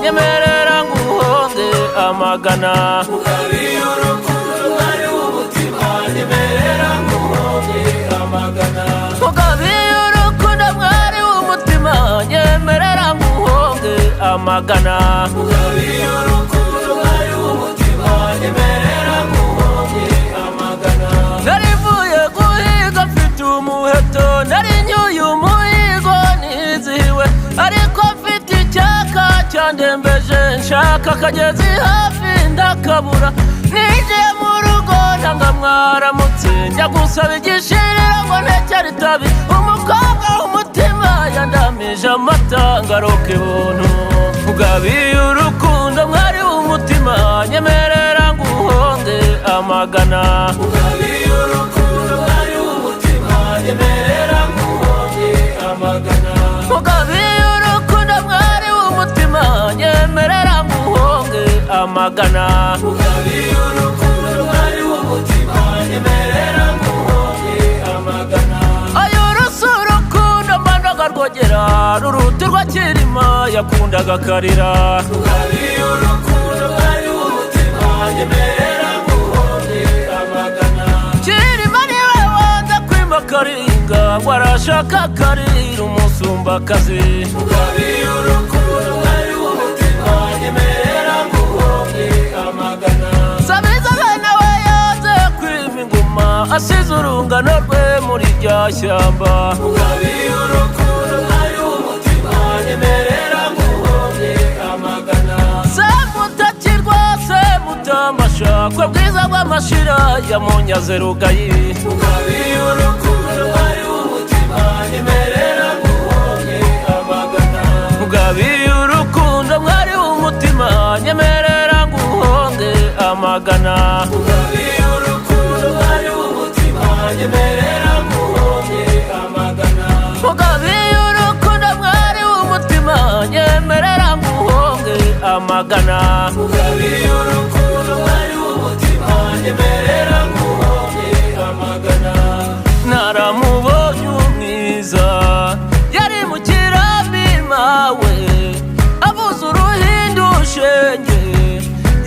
nyemerera nguhonge amagana mugabiye urukundo mwari w'umutima nyemerera nguhonge amagana mugabiye urukundo mwari w'umutima nyemerera nguhonge amagana mugabiye urukundo mwari w'umutima nyemerera nguhonge amagana narivuye guhiga mfite umuheto nari nyuye umuhigo nizihiwe ariko mfite icyaka cyandembeje nshaka akagezi hafi ndakabura ninjiye mu rugo ntanga mwaramutse njya gusaba igishirira ngo ntekere itabi umukobwa w'umutima yandamije amata ngaruka ibuntu mugabiye urukundo mwari w'umutima nyemerera nguhonge amagana mugabiye urukundo mwari w'umutima nyemerera nguhonge amagana mugabiye urukundo mwari w'umutima nyemerera nguhonge amagana mugabiye urukundo mwari w'umutima nyemerera nguhonge amagana ayo rusi urukundo mbandaga rwogera ruruti rwa Kirima yakundaga karira mugabiye urukundo mwari w'umutima nyemerera nguhonge amagana Kirima niwe wanze kwima karinga ngo arashaka karira umusumbakazi mugabiye urukundo mwari w'umutima nyemerera nguhonge amagana Sabiza nawe yanze kwima inguma asize urungano rwe muri rya shyamba mugabiye urukundo mwari w'umutima nyemerera nguhonge amagana semutakirwa semutamasha bwiza bw'amashira yamunyaze rugayi mugabiye urukundo mwari w'umutima nyemerera nguhonge amagana mugabiye urukundo mwari w'umutima nyemerera nguhonge amagana mugabiye urukundo mwari w'umutima nyemerera nguhonge amagana mugabiye urukundo mwari w'umutima nyemerera nguhonge amagana mugabiye urukundo mwari w'umutima nyemerera nguhonge amagana naramubonye umwiza yari mu kirambi mawe avuze uruhindu shenge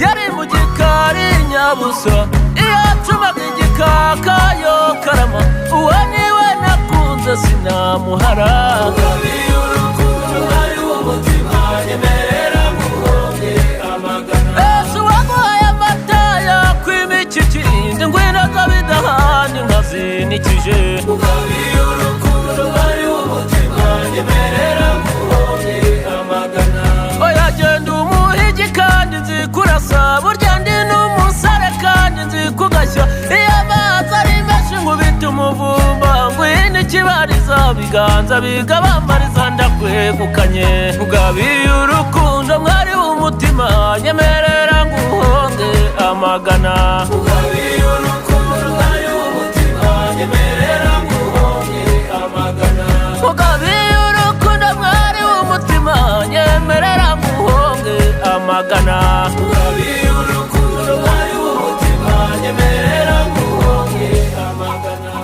yari mu gikari nyabusa iyo acumaga igikaka yo karama uwo niwe nakunze sinamuhara mugabiye urukundo mwari w'umutima nyemerera nguhonge amagana ese waguhaye amata yakwima iki kindi ngwino zabidahani nkazinikije mugabiye urukundo mwari w'umutima nyemerera nguhonge amagana oya genda umuhigi kandi nzi kurasa burya ndi n'umusare kandi nzi kugashya iyo amazi ari menshi nkubita umuvumba ngwino ikibariza biganza bigabambariza ndakwegukanye mugabiye urukundo mwari w'umutima nyemerera nguhonge amagana mugabiye urukundo mwari w'umutima nyemerera nguhonge amagana mugabiye urukundo mwari w'umutima nyemerera nguhonge amagana mugabiye urukundo mwari w'umutima nyemerera nguhonge amagana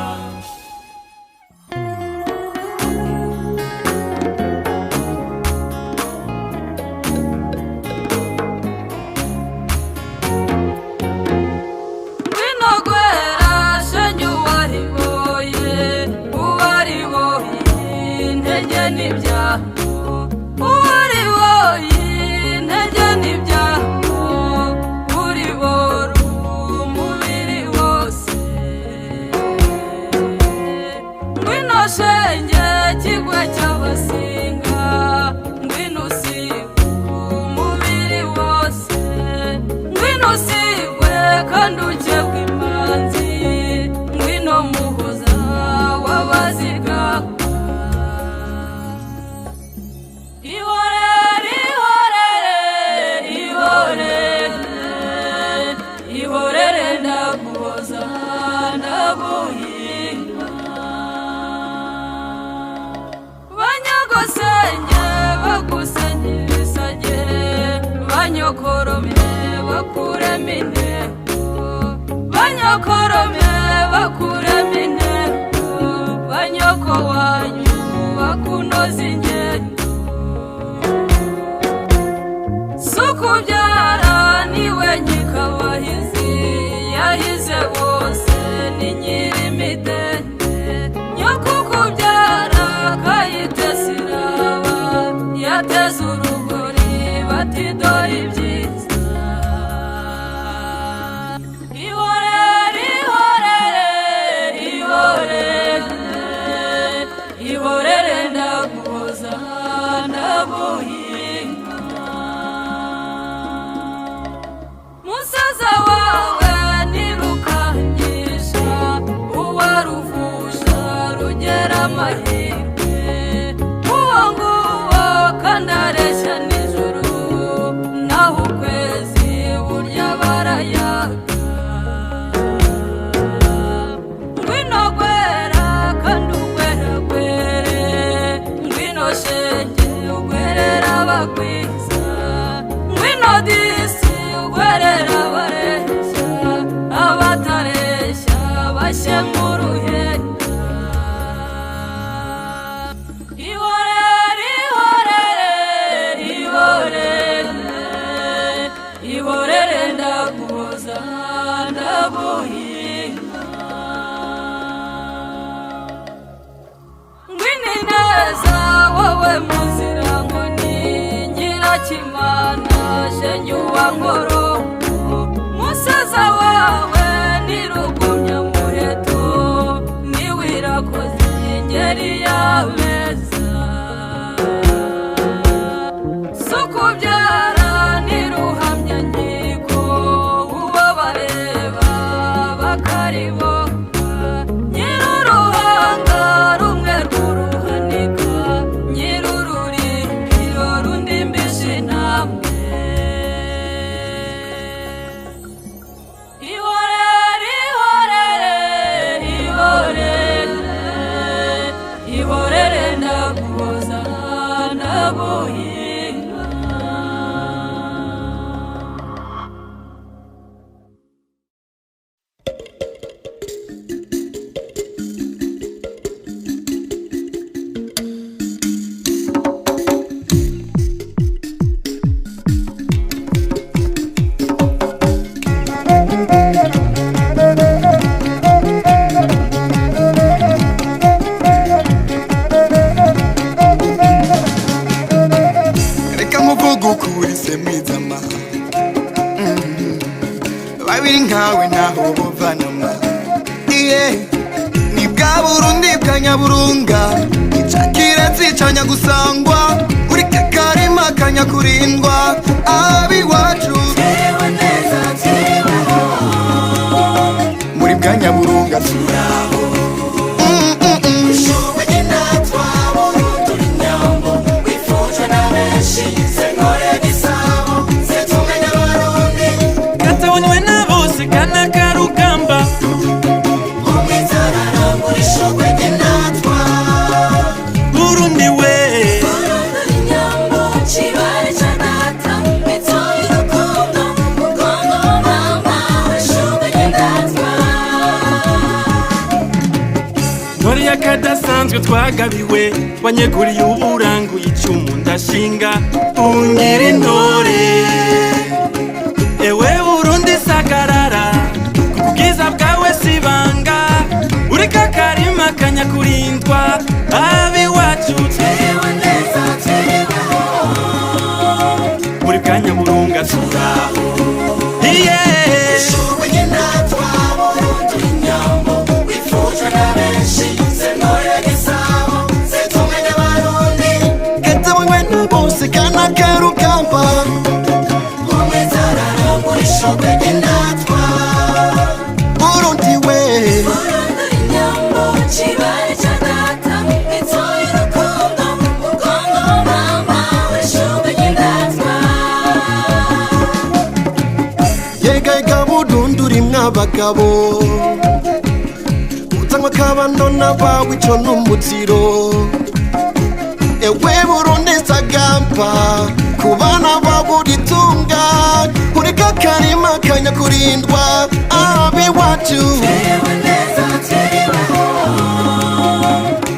bateze urugori bati dore ibyiza ihorere ihorere ihorere ihorere ndaguhoza ndaguhinga musaza wawe nirukangisha uwaruvusha rugera amahirwe uwo nguwo kandareshya nijoro naho ukwezi burya barayaga ngwino gwera kandi ugweragwere ngwino shenge ugwerera abagwiza ngwino disi ugwerera abareshya abatareshya bashye mu ruhenda ihorere ihorere ihorere ihorere ndaguhoza ndaguhinga ngwino neza wowe muzira ngo ni nyirakimana shenge uwa nkoronko musaza wawe nirugumya muheto niwirakoze ingeri yabeza sukubyara niruhamya nkiko uwo bareba bakaribonga nyiruruhanga rumwe rw'uruhanika nyirururimbiro rundimbije intambwe ihorere ihorere ihorere ihorere ndaguhoza ndaguhinga reka muvuga ukuri se mwizama babiri nkawe ntaho buvanama iye ni bwa Burundi bwa Nyaburunga icakira zicanya gusangwa uri kakarima kanyakurindwa abiwacu muri bwa Nyaburunga turaho katabonywe na bose kana karugamba Burundi we Ntore yakadasanzwe twagabiwe wanyeguriye uburanguye icumu ndashinga ungira intore ewe Burundi sagarara kubwiza bwawe sibanga uri kakarima kanyakurindwa abiwacu muri bwa Nyaburunga turaho katabonywe na bose kana karugamba Burundi we yega budunduri mwabagabo utanywa kabando n'abawe ico n'umuziro ewe Burundi sagamba kubana baburitunga uri kakarima kanyakurindwa abiwacu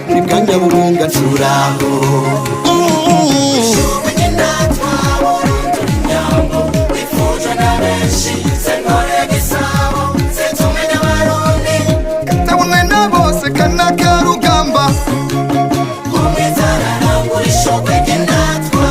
muri bwa Nyaburunga turaho katabonywe na bose kana karugamba umwizarara muri shokwe gendatwa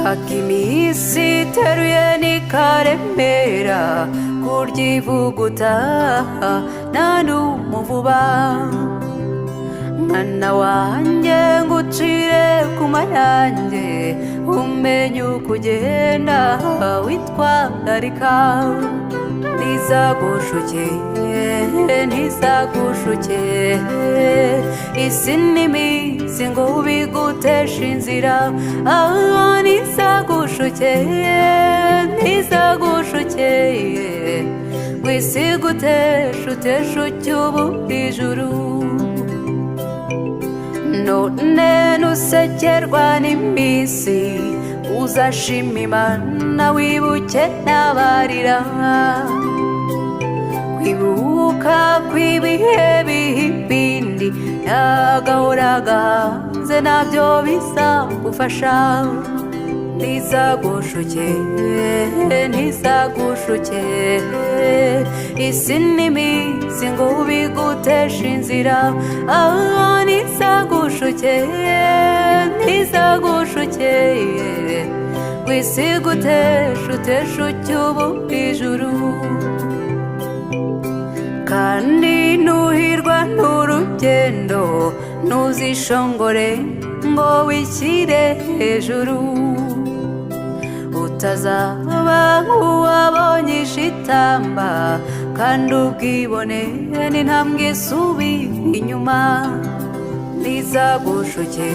Akimisi teruye nikaremera kuryivuguta nanumuvuba mwana wanjye ngucire kumayanjye umenye ukugenda witwararika ntizagushuke ntizagushuke isi n'iminsi ngo biguteshe inzira ntizagushuke ntizagushuke wisi gutesha utesha ucyubu ijuru none nusekerwa n'iminsi uzashima Imana wibuke n'abarira kwibuka kw'ibihe biha ibindi ntagahora gahanze nabyo bizagufasha ntizagushuke ntizagushuke isi n'iminsi ngo biguteshe inzira ntizagushuke ntizagushuke wisi gutesha utesha ucyubu ijuru kandi nuhirwa n'urugendo ntuzishongore ngo wishyire hejuru utazaba nk'uwabonye ishitamba kandi ubwibone n'intambwe isubira inyuma ntizagushuke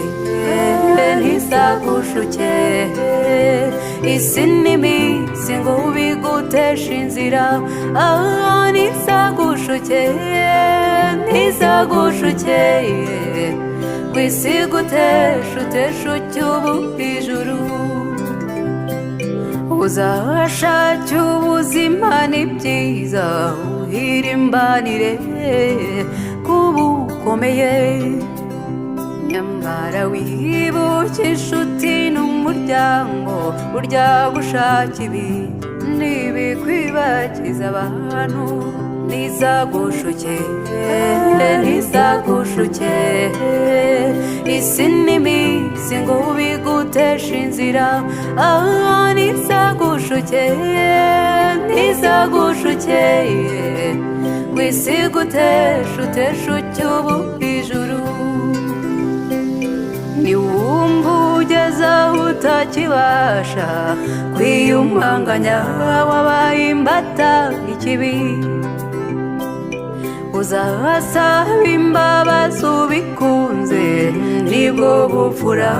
ntizagushuke isi n'iminsi ngo biguteshe inzira ntizagushuke ntizagushuke wisi gutesha utesha ucyubu ijuru uzashake ubuzima ni byiza uhirimbanire kuba ukomeye nyamara wibuke inshuti n'umuryango burya gushaka ibi ntibikwibagiza abantu ntizagushuke ntizagushuke isi n'iminsi ngo biguteshe inzira ntizagushuke ntizagushuke wisi gutesha utesha ucyubu ijuru niwumva ugeze aho utakibasha kwiyumanganya wabaye imbata ikibi uzasaba imbabazi ubikunze nibwo bupfura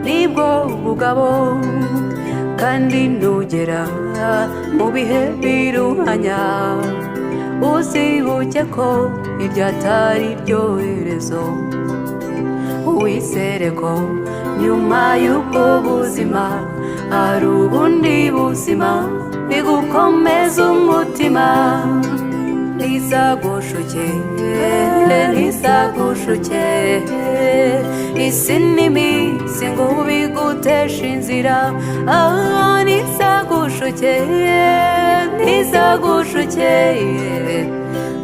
nibwo bugabo kandi nugera mu bihe biruhanya uzibuke ko iryo atari ryo herezo wizere ko nyuma y'ubwo buzima hari ubundi buzima bigukomeza umutima ntizagushuke ntizagushuke isi n'iminsi ngo biguteshe inzira ntizagushuke ntizagushuke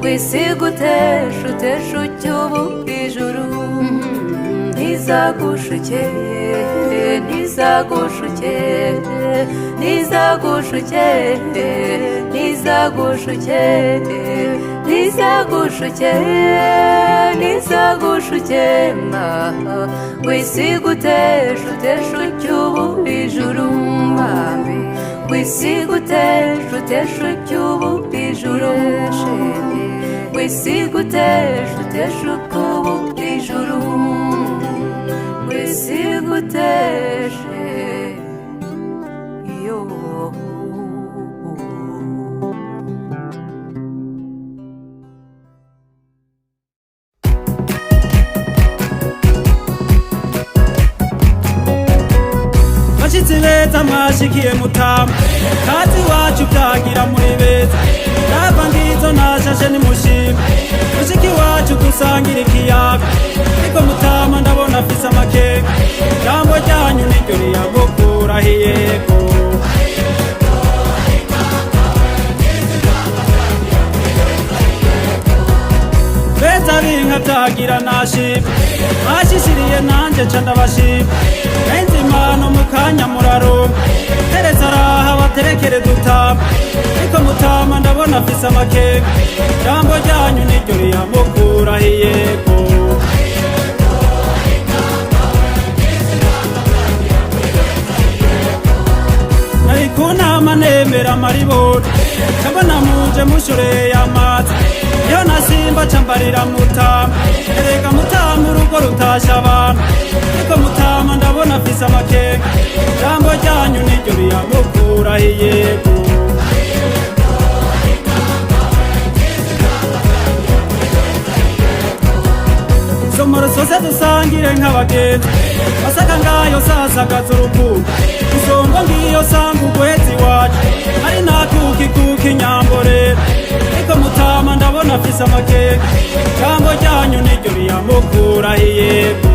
wisi gutesha utesha ucyubu ijuru ntizagushuke ntizagushuke ntizagushuke ntizagushuke ntizagushuke ntizagushuke wisi gutesha utesha ucyubu ijuru wisi gutesha utesha ucyubu ijuru wisi gutesha utesha ucyubu ijuru wisi gutesha iyo bashitsi beza mwashikiye mutama kazi wacu byagira muri beza ndava ngizo nashashe nimushima mushiki wacu dusangira ikiyaga ariko mutama ndabona afise amakeka jambo ryanyu niryo riyagukuraho iyego nkavyagira nashima mwashishiriye nanje ca ndabashima enzi impano mukanya muraronka tereza araha baterekere dutama ariko mutama ndabona afise amakenga jambo ryanyu niryo riyamukuraho iyego nari kunama nemera amaribori cambona muje mushoreye amazi iyo nasimba cambarira mutama erega mutama urugo rutasha abantu ariko mutama ndabona afise amakenga jambo ryanyu niryo riyamukuraho iyego somoro sose dusangire nk'abagenzi masaka ngayo sasagaza urukundo isongo ngiyo sanga ugwezi wacu ari nakuki kuki nyambo rero ariko mutama ndabona afise amakenga jambo ryanyu niryo riyamukuraho iyego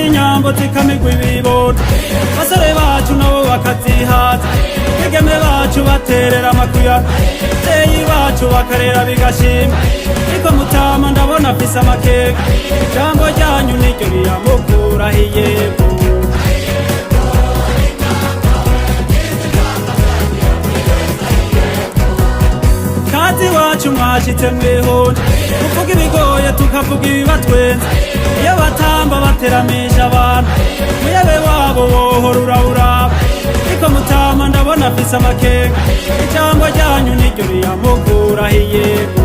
inyambo zikamigwa ibibondo basore bacu nabo bakazihaza bigeme bacu baterera amakuya abavyeyi bacu bakarera bigashima ariko mutama ndabona afise amakenga ijambo ryanyu niryo riyamukuraho iyego kazi wacu mwashitse mwihonda tuvuga ibigoye tukavuga ibibatwenza iyo batamba bateramisha abantu muyebe wabo wohora urawuraba ariko mutama ndabona afise amakenga ijambo ryanyu niryo riyamukuraho iyego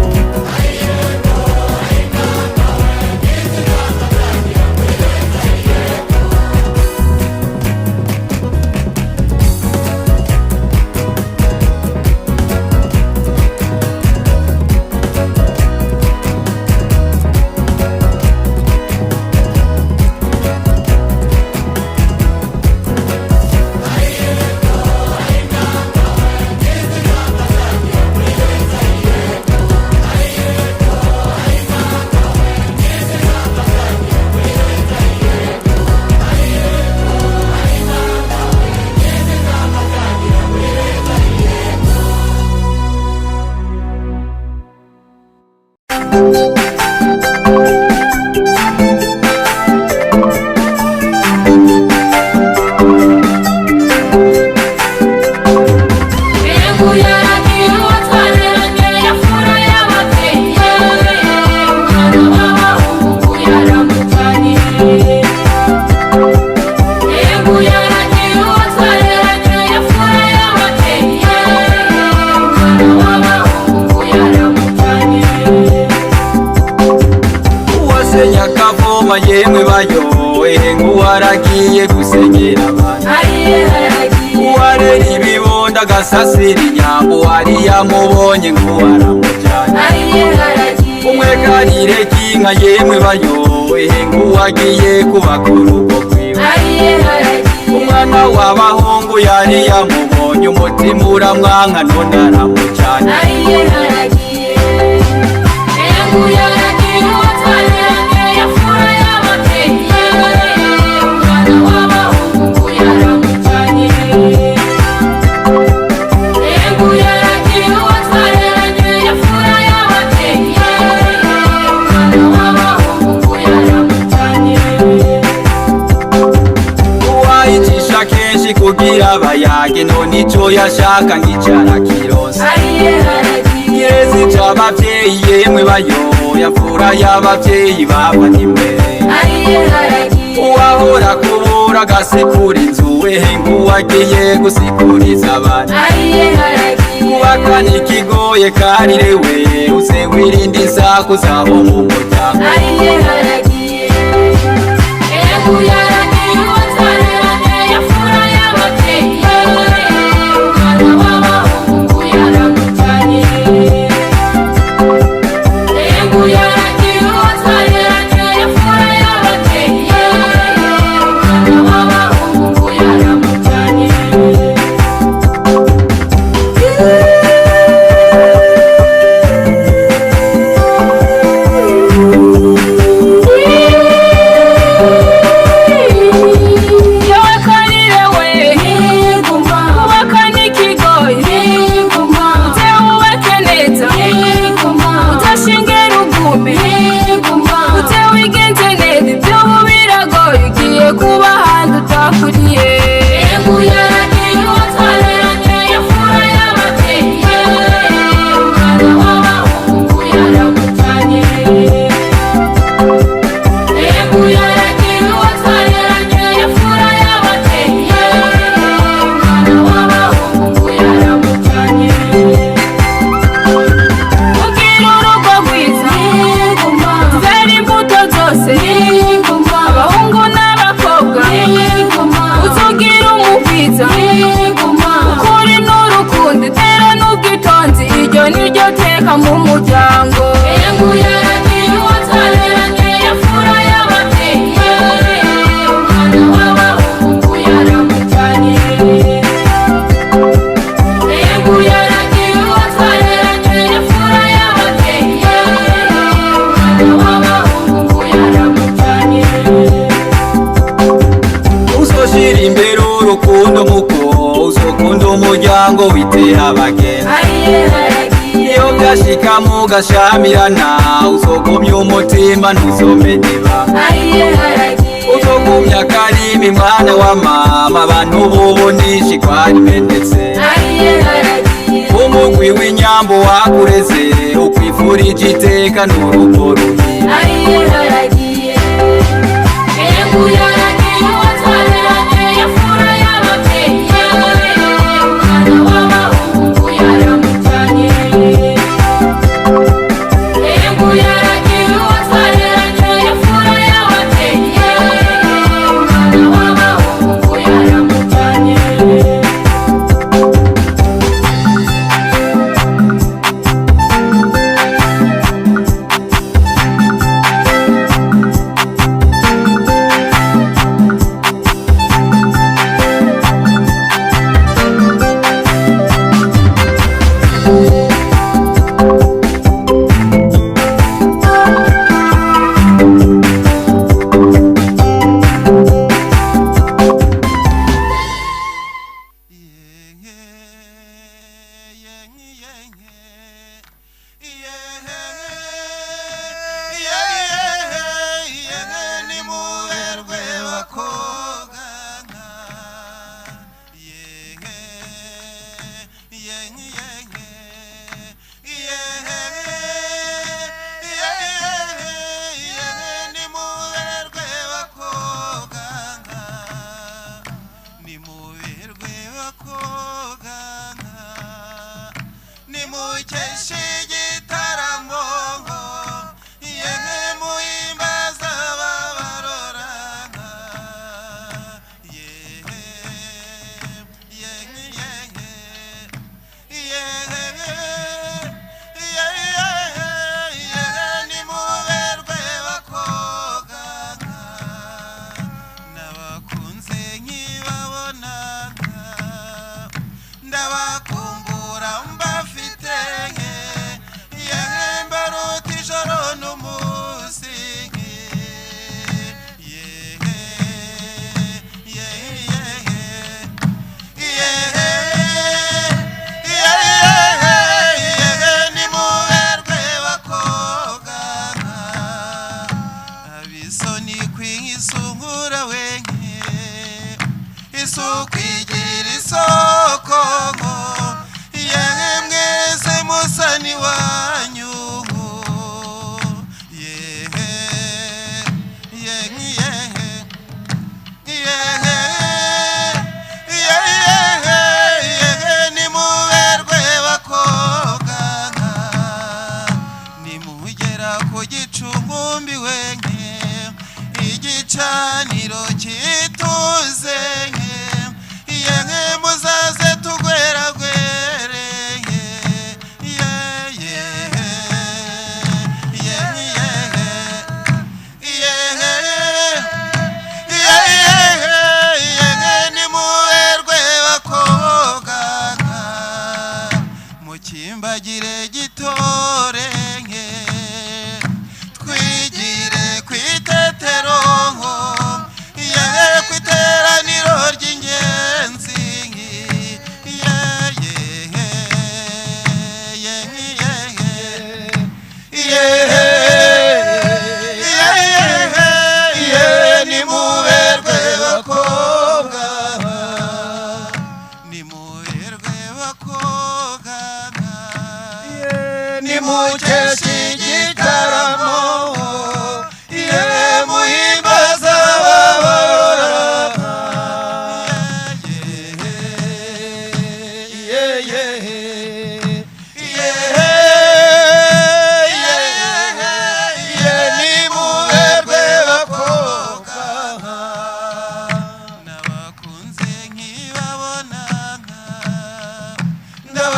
yemwe bayowe nguwaragiye gusenyera abantu uwarera ibibonda agasasira inyambo wari yamubonye nguwaramujyana umwe karire k'inka yemwe bayowe nguwagiye kubaka urugo kwiwe umwana w'abahungu yari yamubonye umutima uramwanka none aramujyana kugira abayage none ico yashaka nkicara kironsa yezi c'abavyeyi yemwe bayoboye amfura y'abavyeyi bavanyimwe uwahora kubura agasikura inzu wehe nguwagiye gusikuriza abantu kubakana ikigoye karire we uze wirinde isaku zabo mu muryango Thank you. teka mu muryango enguye yaragiye uwatareranye yafura y'ababyeyi umwana w'abahungu yaramujyanye enguye yaragiye uwatareranye yafura y'ababyeyi umwana w'abahungu yaramujyanye uzoshira imbere urukundo muko uzokunda umuryango witera abagenzi iyo byashika mugashamirana uzogumya umutima ntuzomedeba uzogumya akarimi mwana wa mama abantu bubonisha ikwari bendetse umugwi w'inyambo wakureze ukwifurije iteka n'urugo rumwe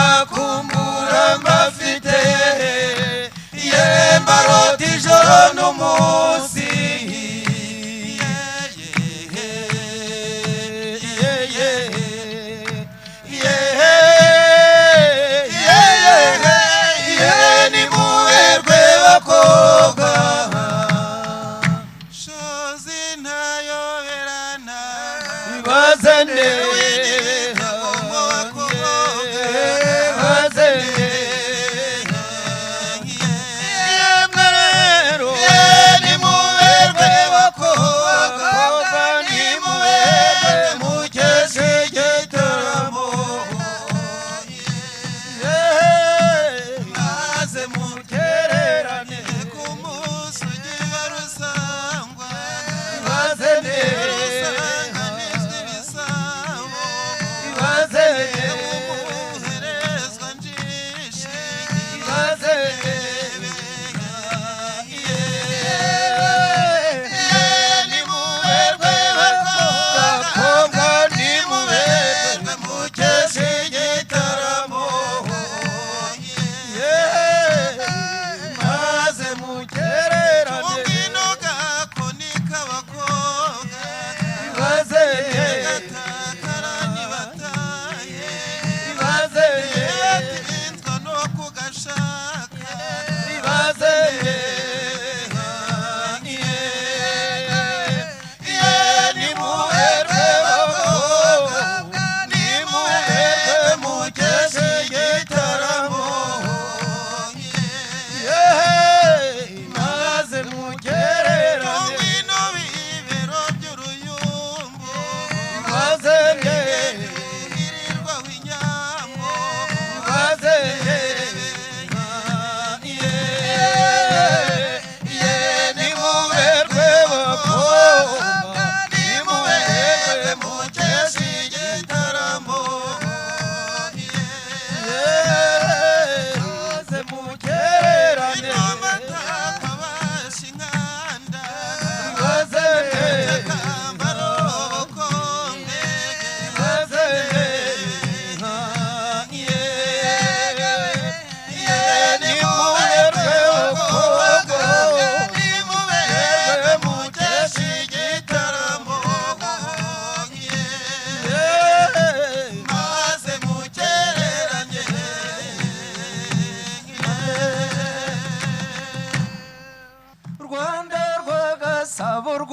ndabakumbura mbafite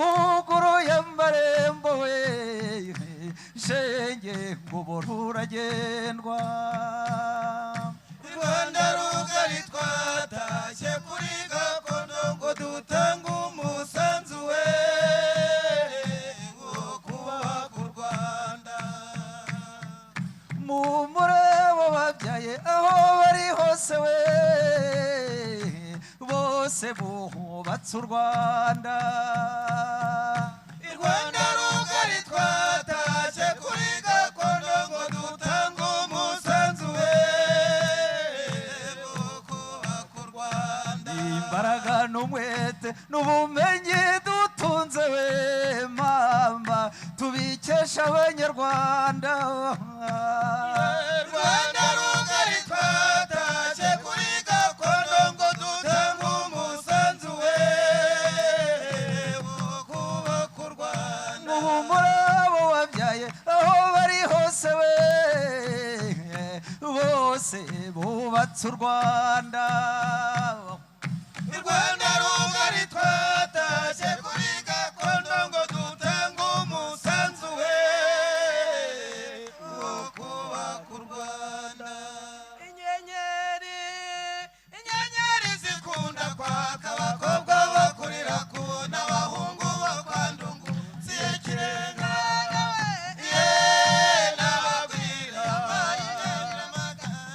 rwuguruye amarembo we shenge ngubura uragendwa Rwanda rugari twatashye kuri gakondo ngo dutange umusanzu we wo kubaka u Rwanda mu murebo babyaye aho bari hose we bose bubatse u Rwanda Rwanda rugari twatashye kuri gakondo ngo dutange umusanzu we wo kubaka u Rwanda imbaraga n'umwete n'ubumenyi dutunze we mama tubikesha abanyarwanda Rwanda rugari twatashye kuri gakondo ngo dutange umusanzu we wo kubaka u Rwanda umurabo wabyaye aho bari hose we bose bubatse u Rwanda Rwanda rugari twatashye kuri gakondo ngo dutange umusanzu we wo kubaka u Rwanda inyenyeri zikunda kwaka abakobwa bakurira kubona abahungu bo kwa ndungu siye kirenga n'ababwira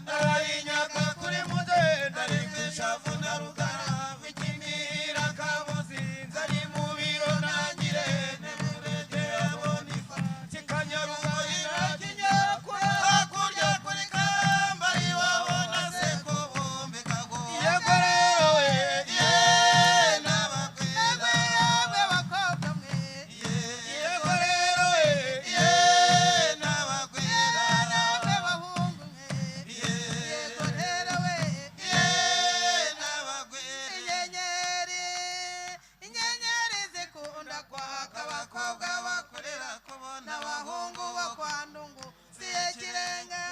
narayinyaga kuri mudenda rikwishavu na rugara ikimira kabuzinza ari mu biro nangirene murege abonifa kikanyarugoyira kinyakura hakurya kuri kamba iwabona se ko bombe kago yego rero we n'ababwira yego bakobwa mwe yego rero we n'ababwira namwe bahungu mwe yego rero we n'ababwira inyenyeri zikunda kwaka abakobwa bakorera kubona abahungu bo kwa ndungu siye kirenga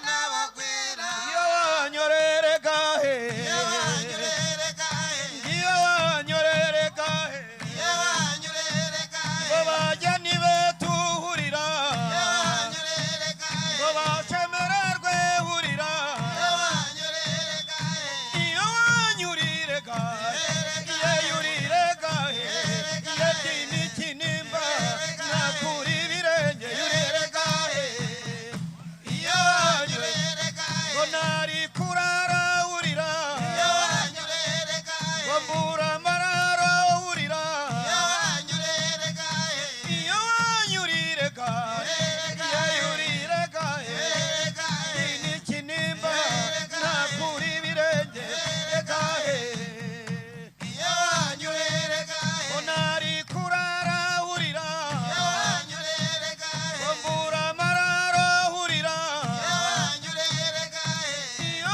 n'abagwira iyo wanyorere gahe iyo wanyorere gahe iyo wanyorere gahe iyo wanyorere gahe ngo bajyani betuhurira iyo wanyorere gahe ngo bacemererwe hurira iyo wanyorere gahe iyo wanyurire gahe iyo yurire gahe iyo dini kinimba nakuri ibirenge yurire gahe iyo wanyurere gahe ngo nari kurara hurira iyo wanyurere gahe ngo mbura amararo hurira iyo wanyurere gahe iyo wanyurire gahe iyo yurire gahe dini kinimba nakuri ibirenge gahe iyo wanyurere gahe ngo nari kurara hurira iyo wanyurere gahe ngo mbura amararo hurira iyo wanyurere gahe iyo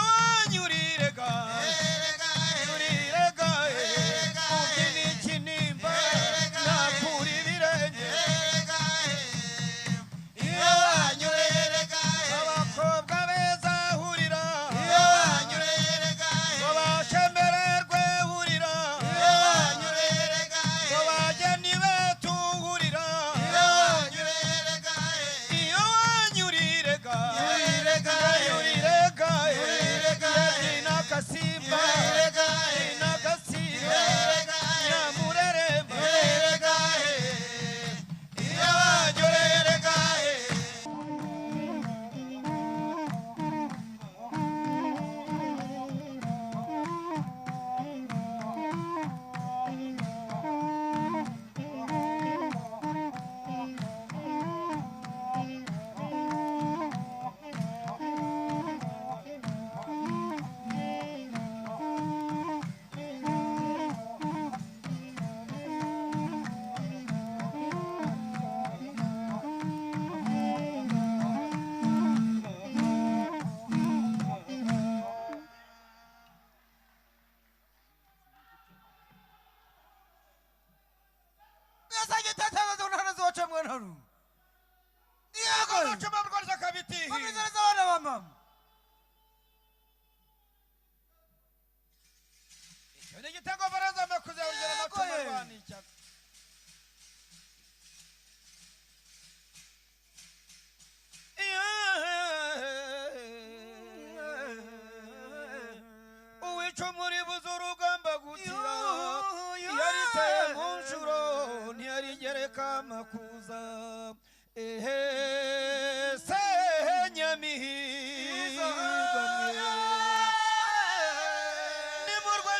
icumu ribuza urugamba gukira yariteye mu nshuro ntiyarigereka amakuza ehe senyamihigo nimurwa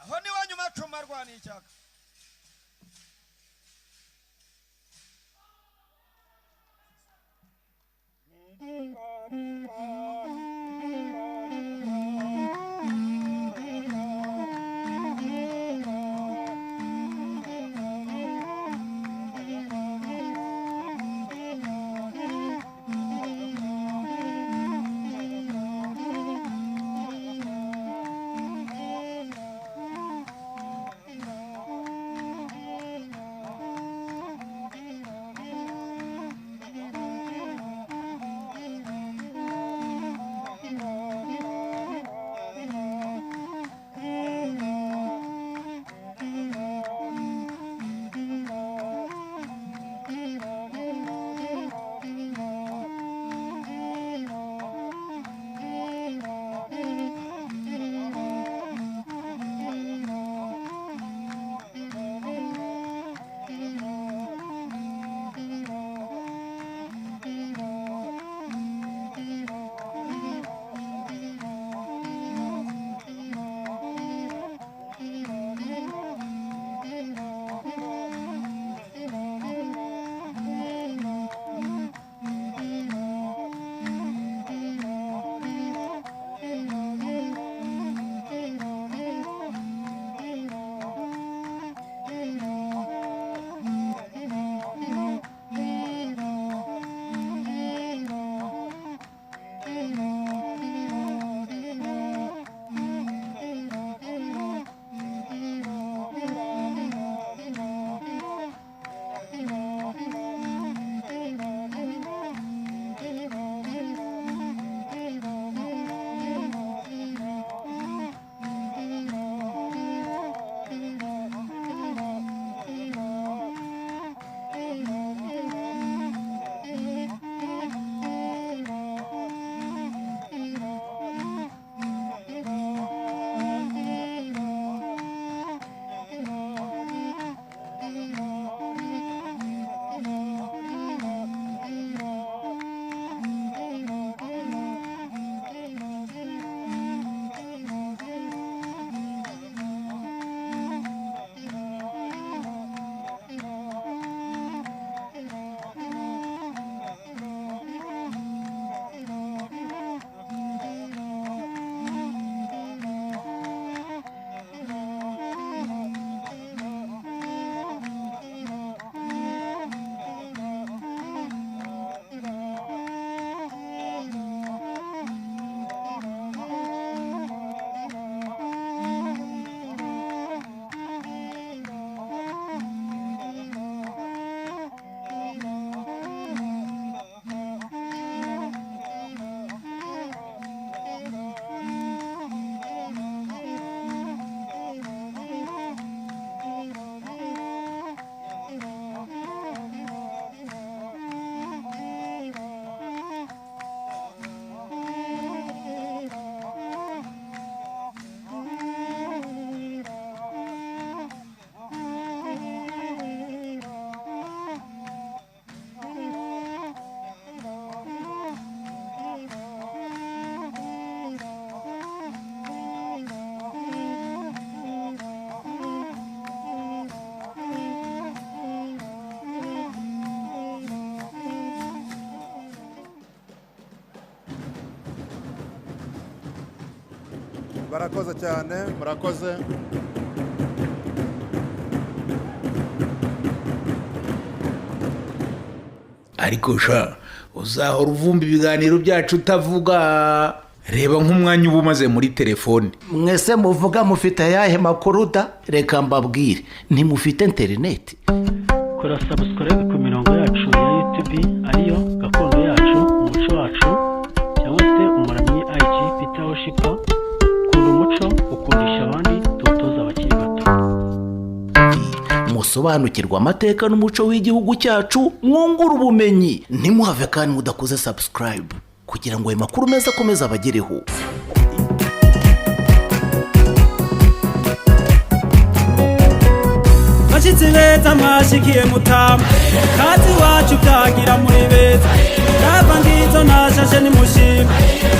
aho ni wanyu macuma rwani icyaka barakoze cyane murakoze ariko sha uzahora uvumba ibiganiro byacu utavuga reba nk'umwanya uba umaze muri telefone. Mwese muvuga mufite ayahe makuru da? Reka mbabwire, ntimufite interineti. Kora subscribe ku mirongo yacu ya YouTube ariyo Gakondo yacu, umuco wacu, cyangwa se umuramyi IG Peter Worshipper. Kunda umuco, ukundisha abandi, tutoza abakiri bato. Musobanukirwa amateka n'umuco w'igihugu cyacu, mwungura ubumenyi. Ntimuhave kandi mudakoze subscribe kugira ngo ayo makuru meza akomeze abagereho. Bashitsi beza mwashikiye mutama, kazi wacu byagira muri beza. Rava ngizo nashashe ni mushima,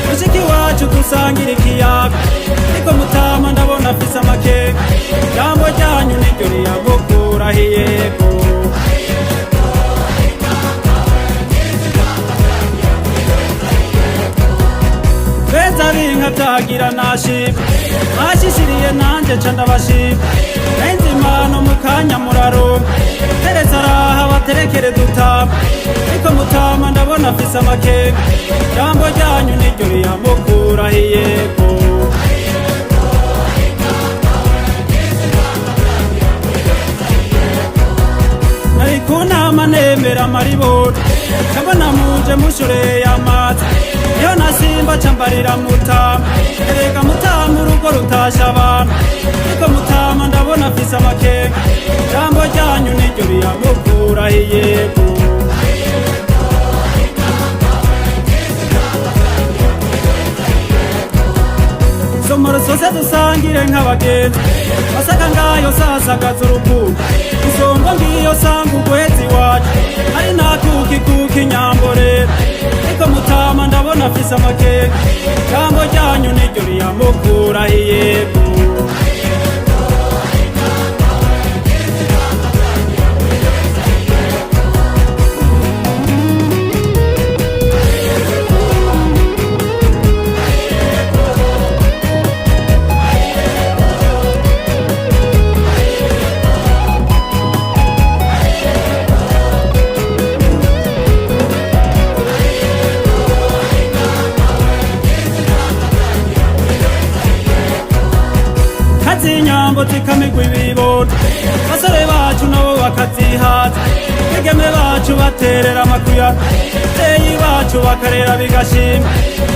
mushiki wacu dusangira ikiyaga. Niko mutama ndabona afise amakeke, jambo ryanyu niryo riyagokura hiyego. Beza binka byagira nashima, mwashishiriye nanje ca ndabashima. Nenzimano mukanya muraro, tereza araha baterekere dutama. Niko mutama ndabona afise amakeke, jambo ryanyu niryo riyamukura hiyego. Nari kunama nemera maribona, kabona muje mushoreye amazi. Iyo nasimba cambarira mutama, erega mutama urugo rutasha abantu. Niko mutama ndabona afise amakeke, jambo ryanyu niryo riyamukura hiyego. Somoro sose dusangire nk'abagenzi, basaka ngayo sasagaza urukundo. Isongo ngiyo sanga ugwezi wacu, ari nakuki nyambore. Niko mutama ndabona afise amakeke, jambo ryanyu niryo riyamukura hiyego. Zinyambo zikamigwa ibibondo, basore bacu nabo bakazihaza. Bigeme bacu baterera amakuya, teyi bacu bakarera bigashima.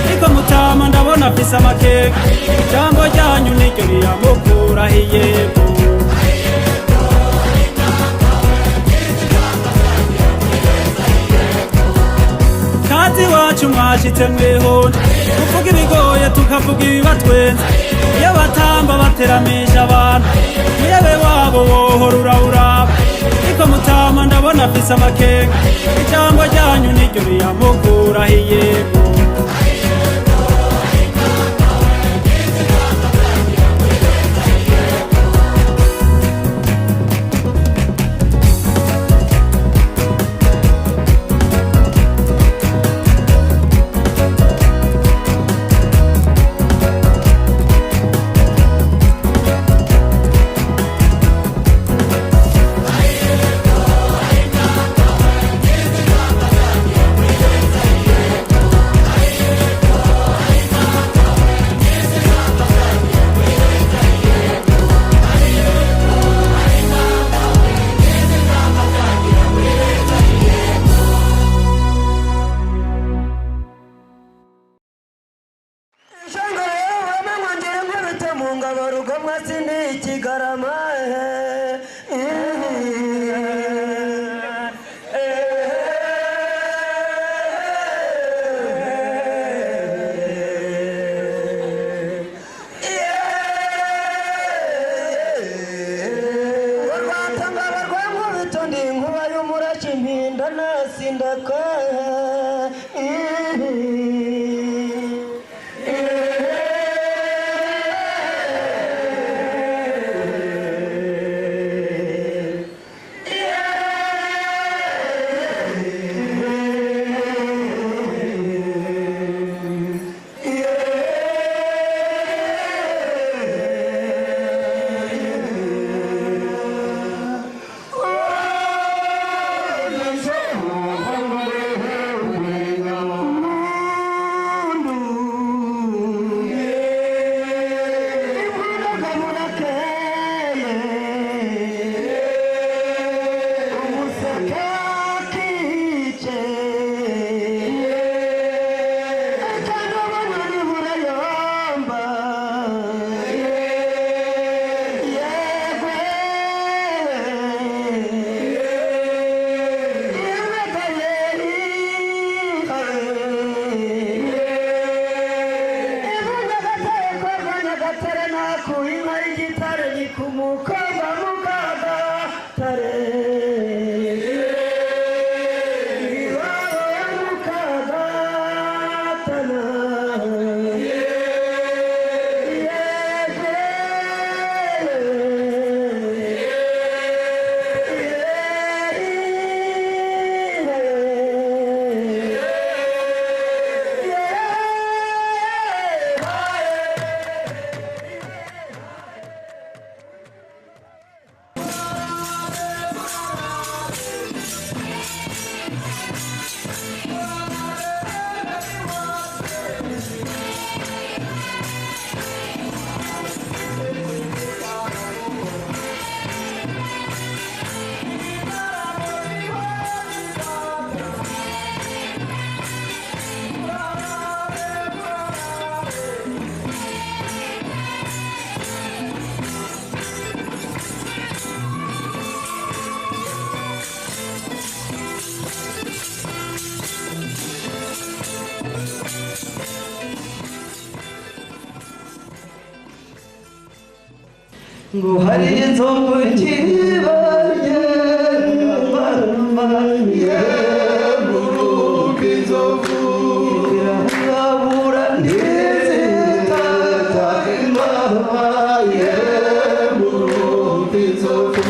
Niko mutama ndabona afise amakeke, jambo ryanyu niryo riyamukura hiyego. Kazi wacu mwashitse mwihonda, tuvuga ibigoye tukavuga ibibatwenza. Iyo batamba bateramisha abantu, mwebe wabo wohora urawuraba. Niko mutama ndabona afise amakeke, ijambo ryanyu niryo riyamukura hiyego. ngo hari inzovu kibaye ye muruka inzovu irabura ntizitata imama ye muruka inzovu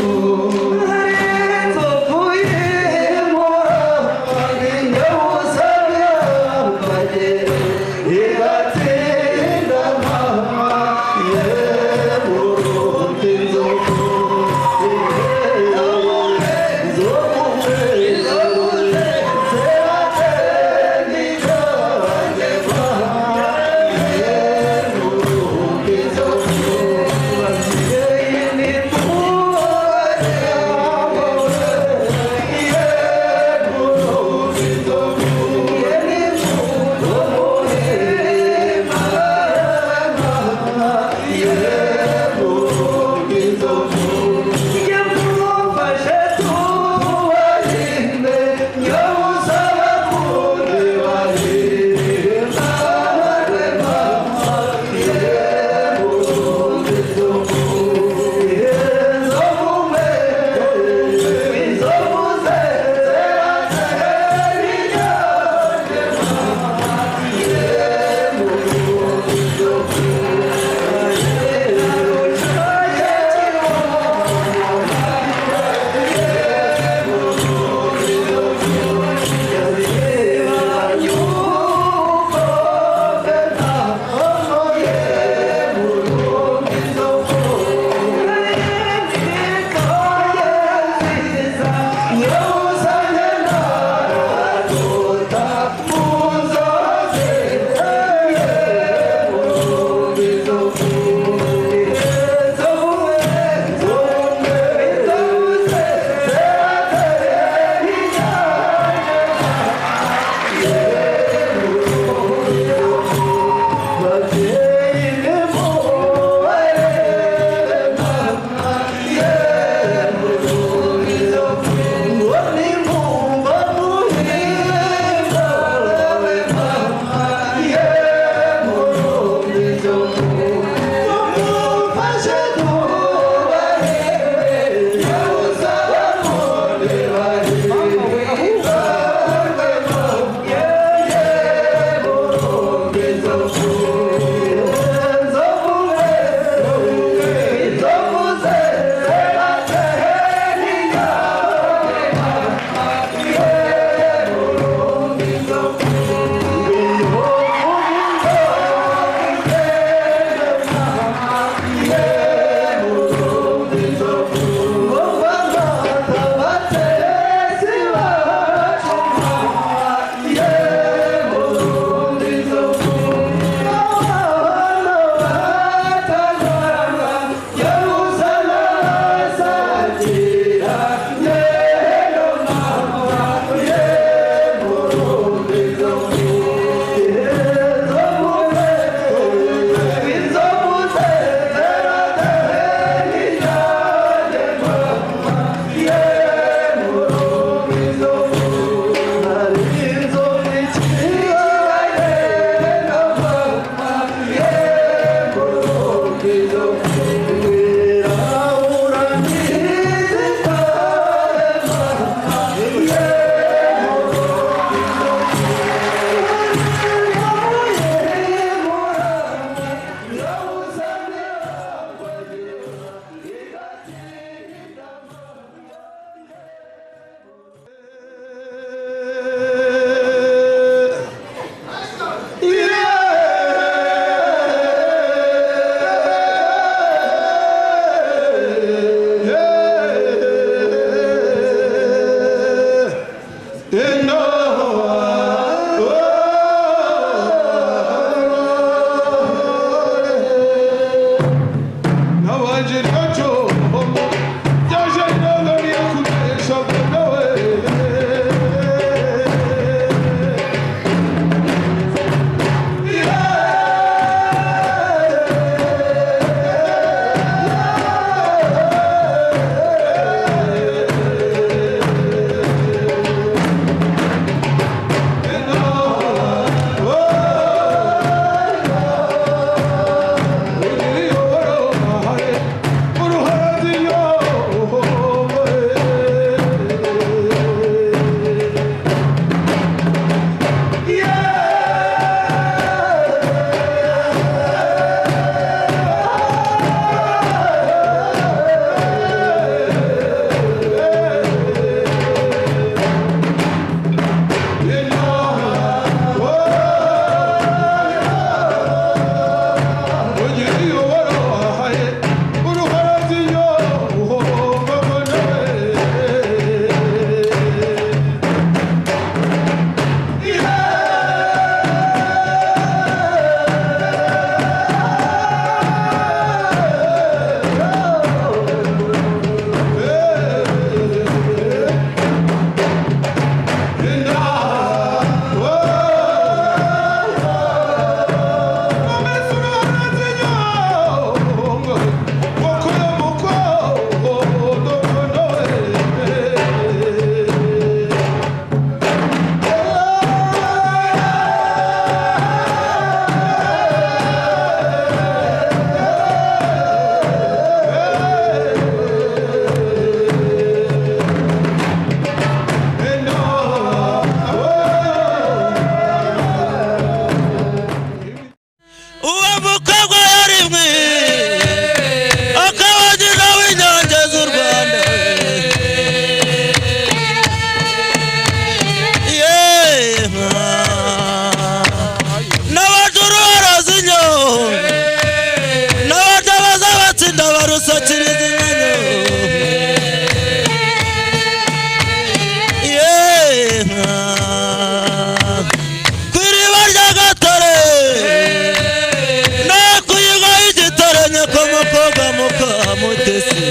mutesi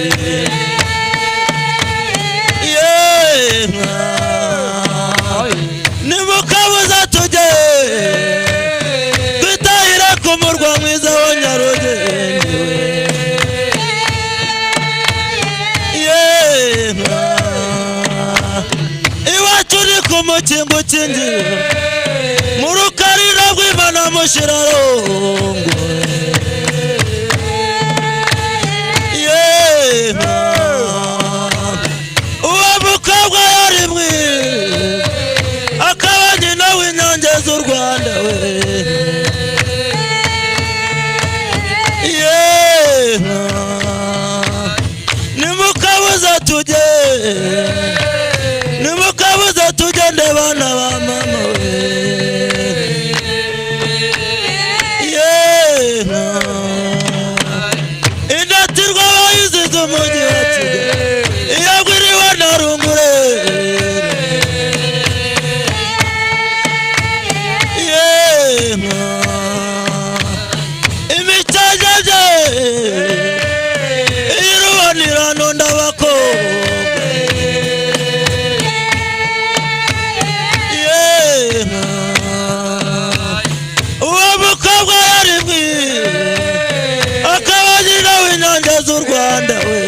nimukabuza tujye twitahire ku murwa mwiza wa Nyarugenge iwacu ni ku mukingo ukingiwe mu rukarira rw'Imana mushirarongo uwo mukobwa yari mwiza akaba nyina w'inyange z'u Rwanda we nimukabuza tujye nimukabuza tugende bana ba mama we indatirwa bayizize umujyi wa Kigali iyo gwiriwe na rungure imicajaje irubanirano ndabakobwa uwo mukobwa yari mwiza akaba nyina w'inyange z'u Rwanda we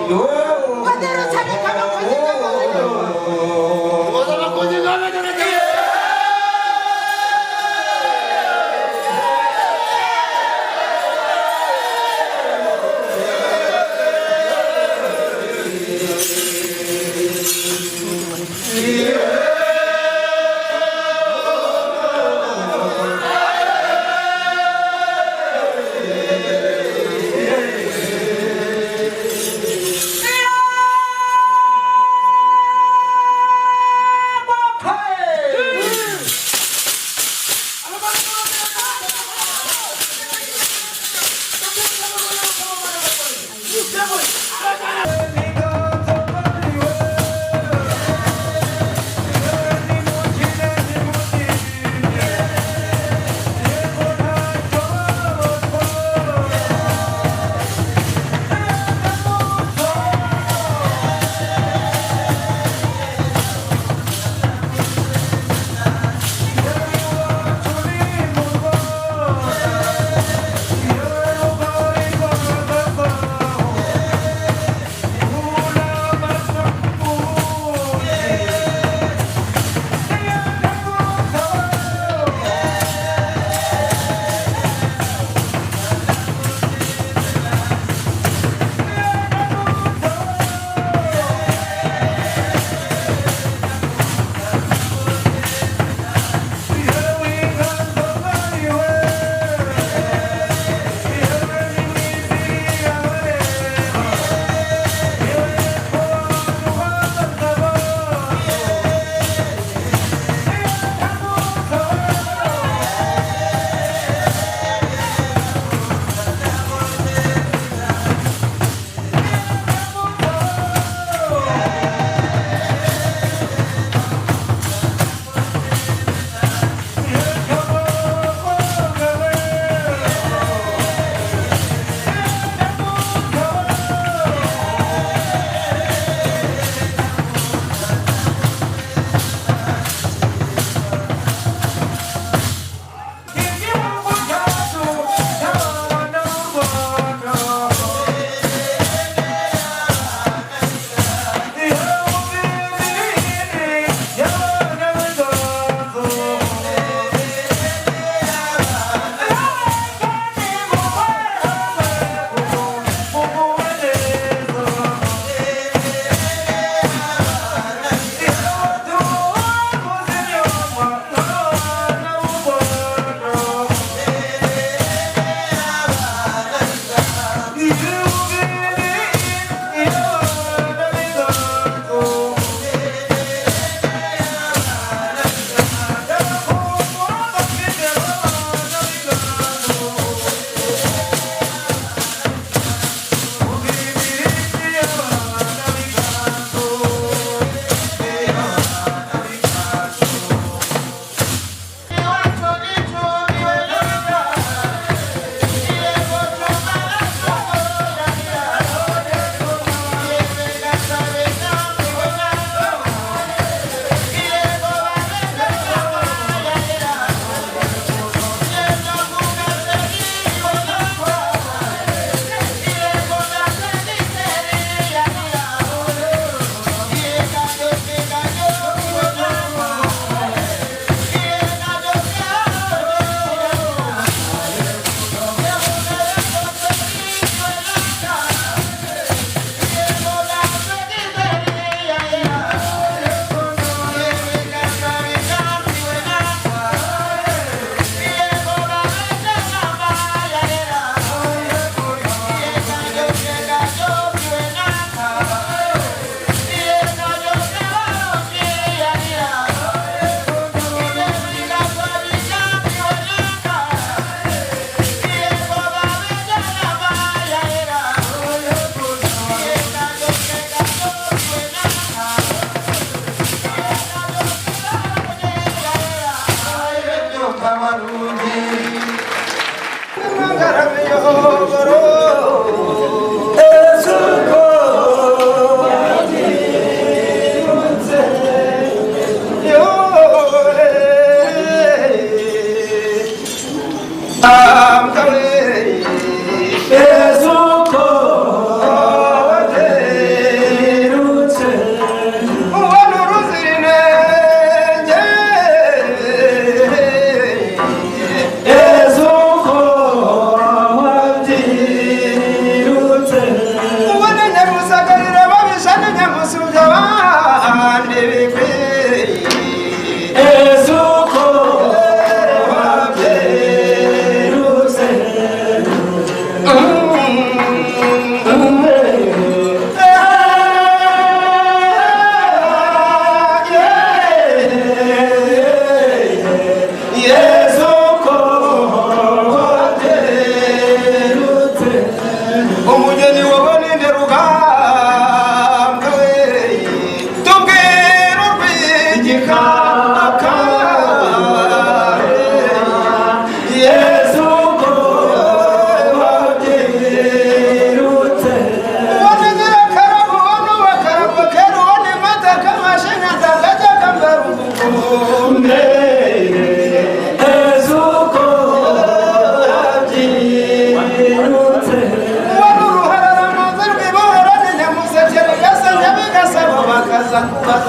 Yeah.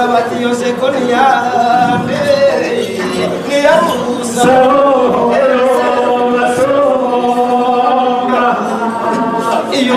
bati yose ko niyambe niyarusa iyo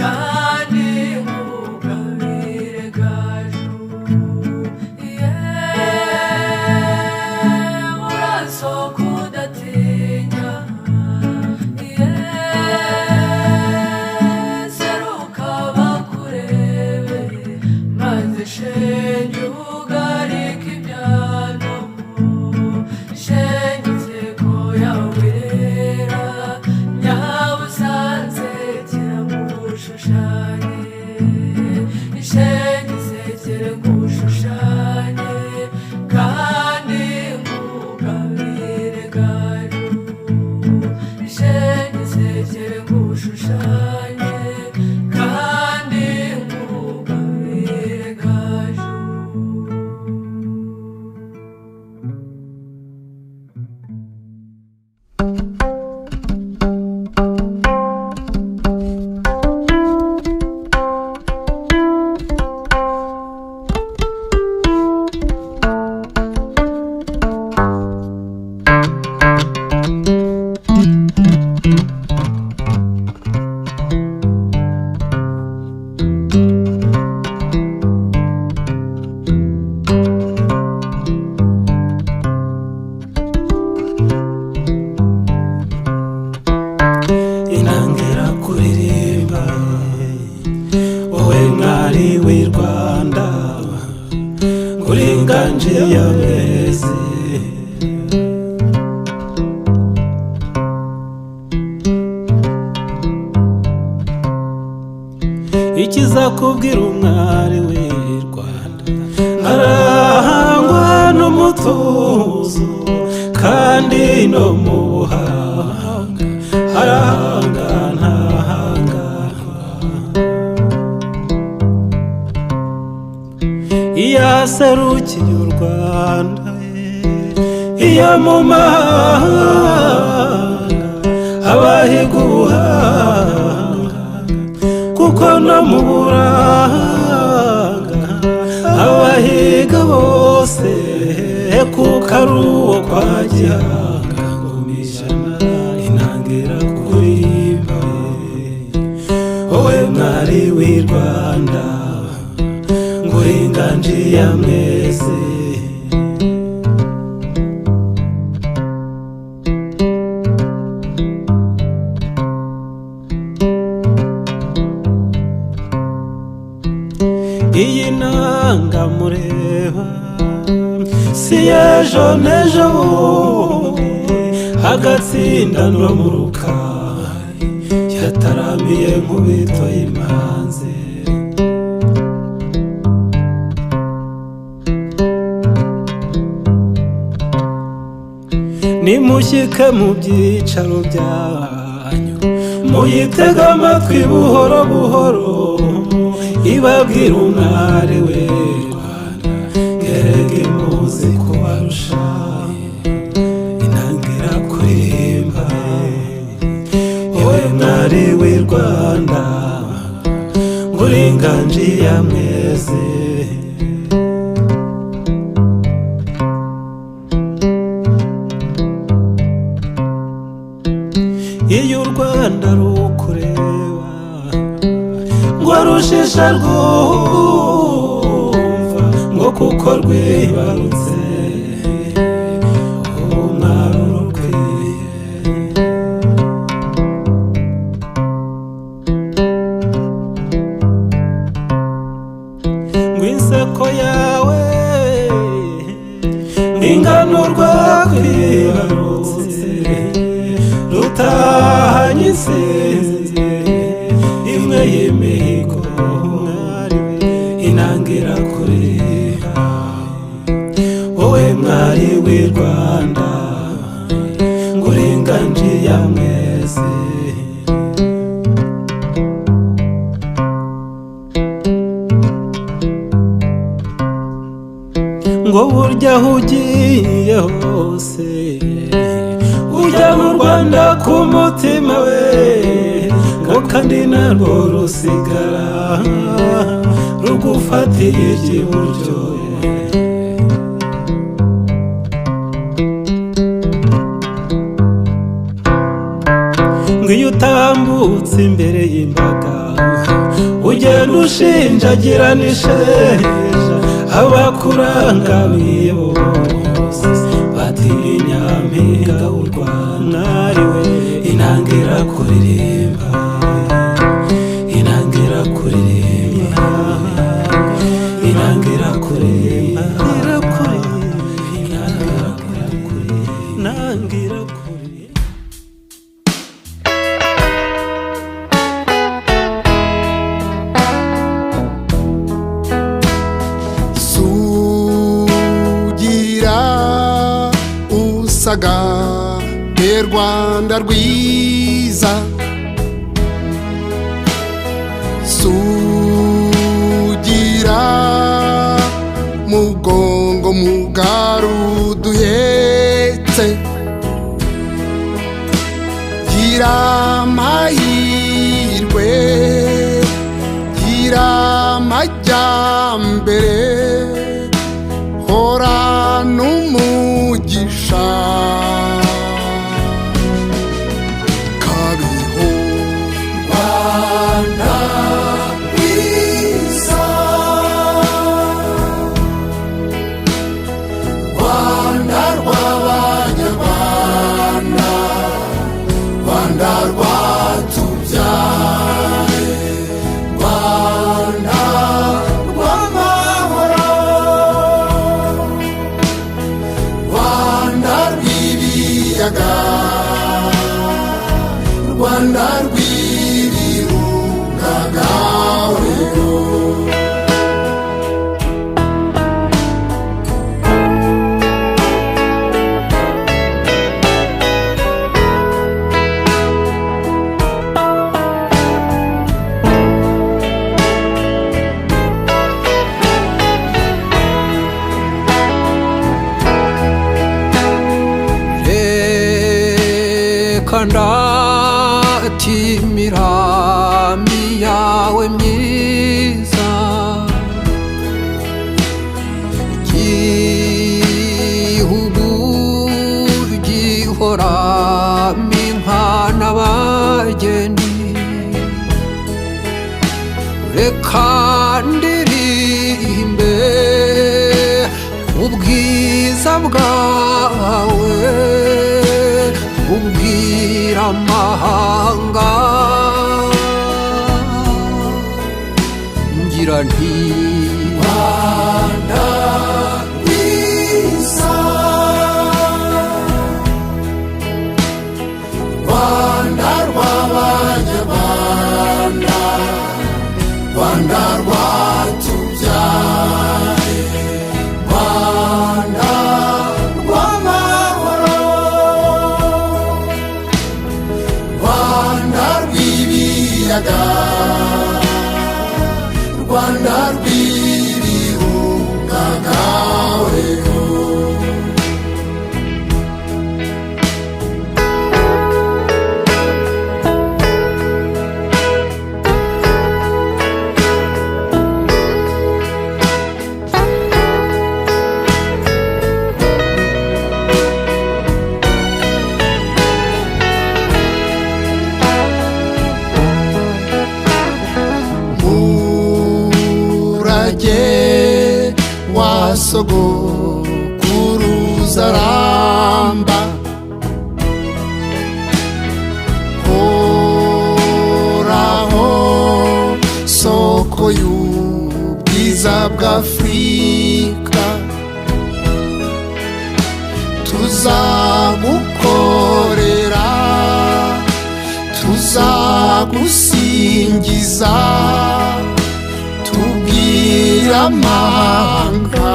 kandi nkugabire gaju kuririmba wowe mwari w'i Rwanda nguri inganje ya mwese ikiza kubwira umwari w'i Rwanda arahangwa n'umutuzo kandi no mu buhanga arahanga ntahanga iyo aserukiye u Rwanda iyo mu mahanga abahiga ubuhanga kuko no mu buranga abahiga bose kuko ari uwo kwa Gihanga ngumishana intangira kuririmba wowe mwari w'i Rwanda nguri inganje ya mwese iyi nanga mureba si ejo n'ejo bundi agatsinda no mu Rukari yataramiye nkubito y'imanze nimushyike mu byicaro byanyu muyitega amatwi buhoro buhoro ibabwira umwari w'i Rwanda ngerege muzi kubarusha intangira kuririmba wowe mwari w'i Rwanda nguri inganje ya mwese iyo u Rwanda rukureba ngo rushisha rwumva ngo kuko rwibarutse umwari urukwiye ngo inseko yawe ingano rwakwibarutse rutahanye insinzi imwe y'imihigo mwari intangira kuririmba wowe mwari w'i Rwanda nguri inganje ya mwese ngo burya aho ugiye hose ujya mu Rwanda ku mutima we ngo kandi narwo rusigara rugufatiye iburyo ngo iyo utambutse imbere y'imbaga ugenda ushinjagira n'isheja abakurangamiye bose batinya mpinga w'u Rwanda ari we intangira kuririmba intangira kuririmba intangira kuririmba intangira kuririmba saga e Rwanda rwiza sugira mugongo mugaru duhetse gira amahirwe gira amajyambere hora n'umugisha kabeho Rwanda rwiza Rwanda rw'abanyarwanda Rwanda rwatubyaye Rwanda rw'ibirunga gaweho kandatimira miyawe myiza igihugu gihora minkana abageni reka ndirimbe ubwiza bwawe ubwira amahanga ngira nti Rwanda rwiza Rwanda rw'abanyarwanda Rwanda rwatubyaye Rwanda rw'amahoro Rwanda rw'ibiyaga Rwanda rw'ibirunga gaweho wasogokuruza aramba horaho soko y'ubwiza bw'Afrika tuzagukorera tuzagusingiza tubwira amahanga